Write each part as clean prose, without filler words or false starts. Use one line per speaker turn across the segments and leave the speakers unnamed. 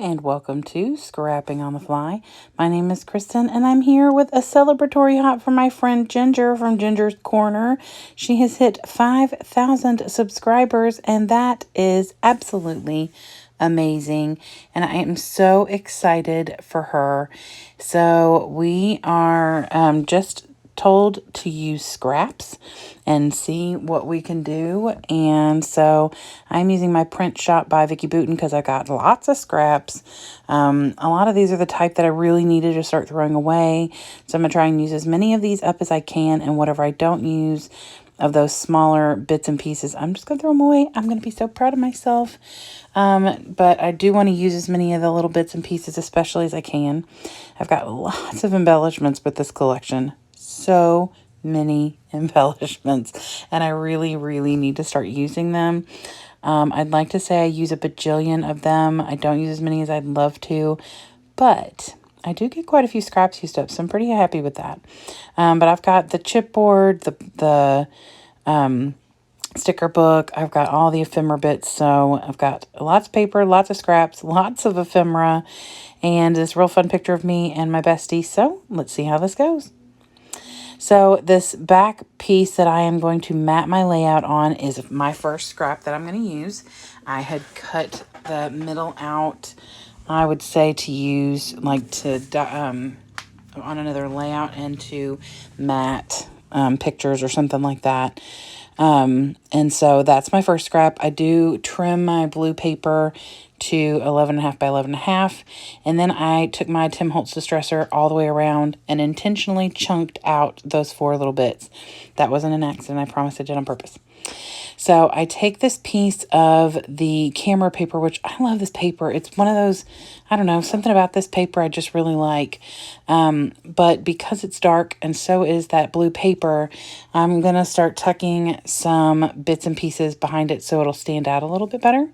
and welcome to Scrapping on the Fly. My name is Kristen and I'm here with a celebratory hop from my friend Ginger from Ginger's Corner. She has hit 5,000 subscribers and that is absolutely amazing, and I am so excited for her. So we are just told to use scraps and see what we can do. And so I'm using my Print Shop by Vicki Boutin because I got lots of scraps. A lot of these are the type that I really needed to start throwing away. So I'm going to try and use as many of these up as I can, and whatever I don't use of those smaller bits and pieces, I'm just going to throw them away. I'm going to be so proud of myself. But I do want to use as many of the little bits and pieces, especially as I can. I've got lots of embellishments with this collection. So many embellishments, and I really need to start using them. I'd like to say I use a bajillion of them. I don't use as many as I'd love to, but I do get quite a few scraps used up, so I'm pretty happy with that. But I've got the chipboard, the sticker book. I've got all the ephemera bits, so I've got lots of paper, lots of scraps, lots of ephemera, and this real fun picture of me and my bestie. So let's see how this goes. So this back piece that I am going to mat my layout on is my first scrap that I'm going to use. I had cut the middle out, I would say, to use like to on another layout and to mat pictures or something like that. And so that's my first scrap. I do trim my blue paper to 11.5 by 11.5, and then I took my Tim Holtz Distresser all the way around and intentionally chunked out those 4 little bits. That wasn't an accident. I promise I did on purpose. So I take this piece of the camera paper, which I love this paper. It's one of those, I don't know, something about this paper I just really like. But because it's dark and so is that blue paper, I'm going to start tucking some bits and pieces behind it so it'll stand out a little bit better.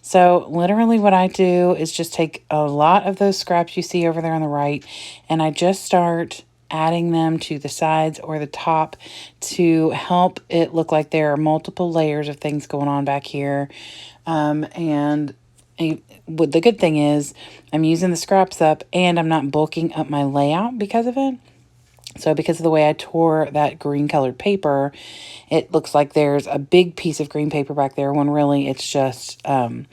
So literally what I do is just take a lot of those scraps you see over there on the right, and I just start adding them to the sides or the top to help it look like there are multiple layers of things going on back here. And the good thing is I'm using the scraps up and I'm not bulking up my layout because of it. So because of the way I tore that green colored paper, it looks like there's a big piece of green paper back there when really it's just, a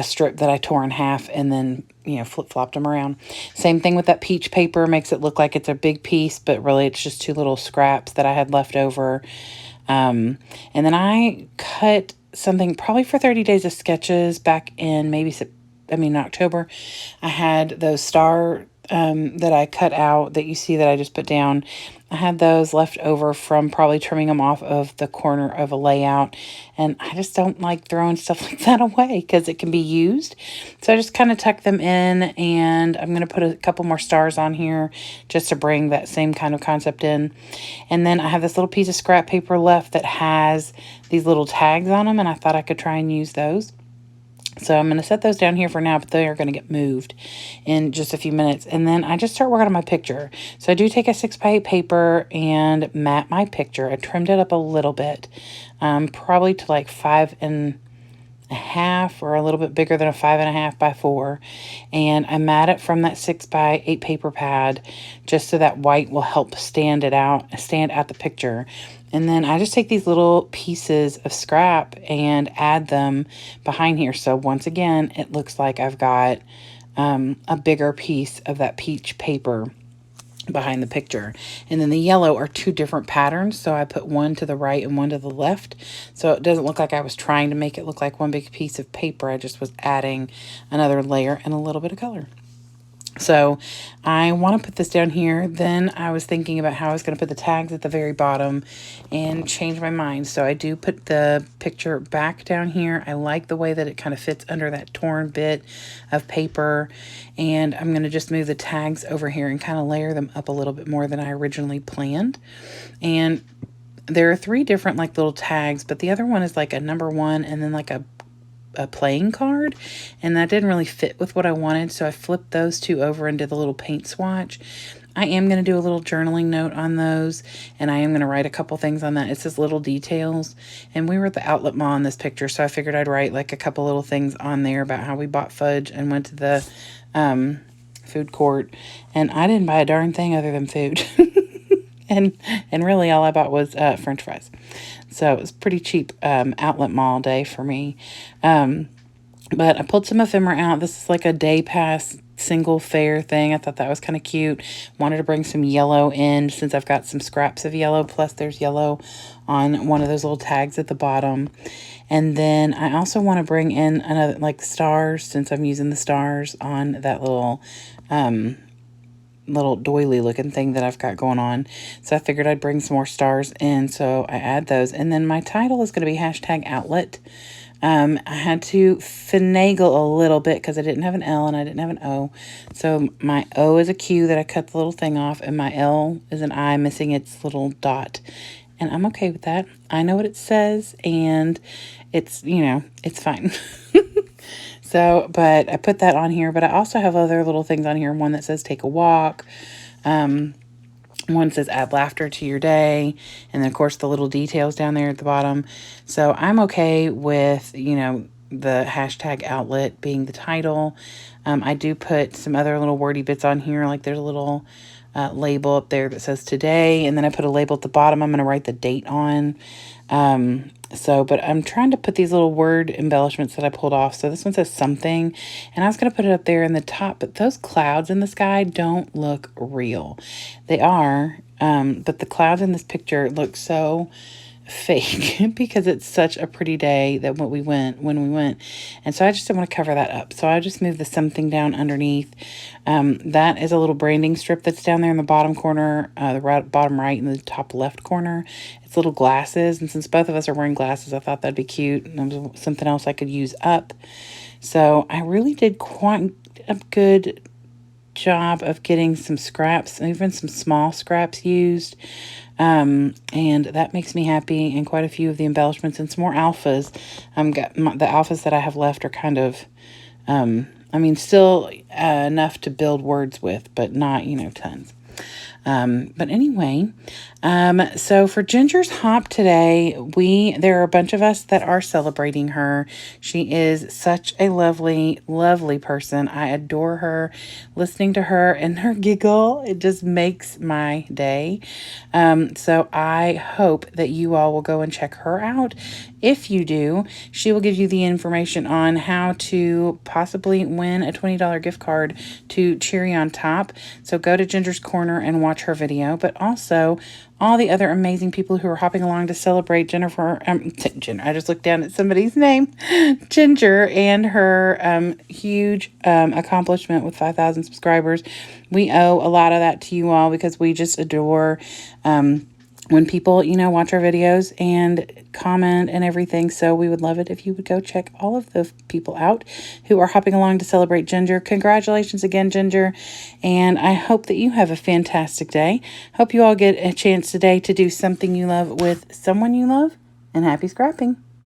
strip that I tore in half and then, flip-flopped them around. Same thing with that peach paper, makes it look like it's a big piece, but really it's just 2 little scraps that I had left over. And then I cut something probably for 30 Days of Sketches back in October. I had those star that I cut out that you see that I just put down. I had those left over from probably trimming them off of the corner of a layout, and I just don't like throwing stuff like that away because it can be used. So I just kind of tuck them in, and I'm going to put a couple more stars on here just to bring that same kind of concept in. And then I have this little piece of scrap paper left that has these little tags on them, and I thought I could try and use those. So I'm going to set those down here for now, but they are going to get moved in just a few minutes. And then I just start working on my picture. So I do take a 6x8 paper and mat my picture. I trimmed it up a little bit, probably to like 5.5 or a little bit bigger than a 5.5 by 4. And I mat it from that 6x8 paper pad just so that white will help stand out the picture. And then I just take these little pieces of scrap and add them behind here. So once again, it looks like I've got a bigger piece of that peach paper behind the picture. And then the yellow are 2 different patterns. So I put one to the right and one to the left. So it doesn't look like I was trying to make it look like one big piece of paper. I just was adding another layer and a little bit of color. So I want to put this down here. Then I was thinking about how I was going to put the tags at the very bottom and change my mind. So I do put the picture back down here. I like the way that it kind of fits under that torn bit of paper. And I'm going to just move the tags over here and kind of layer them up a little bit more than I originally planned. And there are 3 different like little tags, but the other one is like a number 1 and then like a playing card, and that didn't really fit with what I wanted, so I flipped those 2 over into the little paint swatch. I am going to do a little journaling note on those, and I am going to write a couple things on that. It says little details, and we were at the outlet mall in this picture, so I figured I'd write like a couple little things on there about how we bought fudge and went to the food court, and I didn't buy a darn thing other than food. and really all I bought was French fries. So it was pretty cheap outlet mall day for me. But I pulled some ephemera out. This is like a day pass single fare thing. I thought that was kind of cute. Wanted to bring some yellow in since I've got some scraps of yellow. Plus there's yellow on one of those little tags at the bottom. And then I also want to bring in another, like stars, since I'm using the stars on that little doily looking thing that I've got going on. So I figured I'd bring some more stars in. So I add those. And then my title is going to be #outlet. I had to finagle a little bit because I didn't have an L and I didn't have an O. So my O is a Q that I cut the little thing off, and my L is an I missing its little dot. And I'm okay with that. I know what it says, and it's, it's fine. So, but I put that on here, but I also have other little things on here. One that says take a walk. One says add laughter to your day. And then, of course, the little details down there at the bottom. So I'm okay with, the #outlet being the title. I do put some other little wordy bits on here. Like there's a little label up there that says today. And then I put a label at the bottom I'm going to write the date on. But I'm trying to put these little word embellishments that I pulled off. So this one says something, and I was going to put it up there in the top, but those clouds in the sky don't look real. They are, but the clouds in this picture look so fake because it's such a pretty day that when we went. And so I just didn't want to cover that up. So I just moved the something down underneath. That is a little branding strip that's down there in the bottom corner, bottom right and the top left corner. It's little glasses. And since both of us are wearing glasses, I thought that'd be cute. And that was something else I could use up. So I really did quite a good job of getting some scraps, even some small scraps used. And that makes me happy, and quite a few of the embellishments and some more alphas. The alphas that I have left are kind of, still enough to build words with, but not, tons. But anyway, so for Ginger's Hop today, there are a bunch of us that are celebrating her. She is such a lovely, lovely person. I adore her. Listening to her and her giggle, it just makes my day. So I hope that you all will go and check her out. If you do, she will give you the information on how to possibly win a $20 gift card to Cherry on Top. So go to Ginger's Corner and watch her video, but also all the other amazing people who are hopping along to celebrate Ginger. I just looked down at somebody's name, Ginger, and her huge accomplishment with 5,000 subscribers. We owe a lot of that to you all because we just adore when people, watch our videos and comment and everything. So we would love it if you would go check all of the people out who are hopping along to celebrate Ginger. Congratulations again, Ginger. And I hope that you have a fantastic day. Hope you all get a chance today to do something you love with someone you love. And happy scrapping.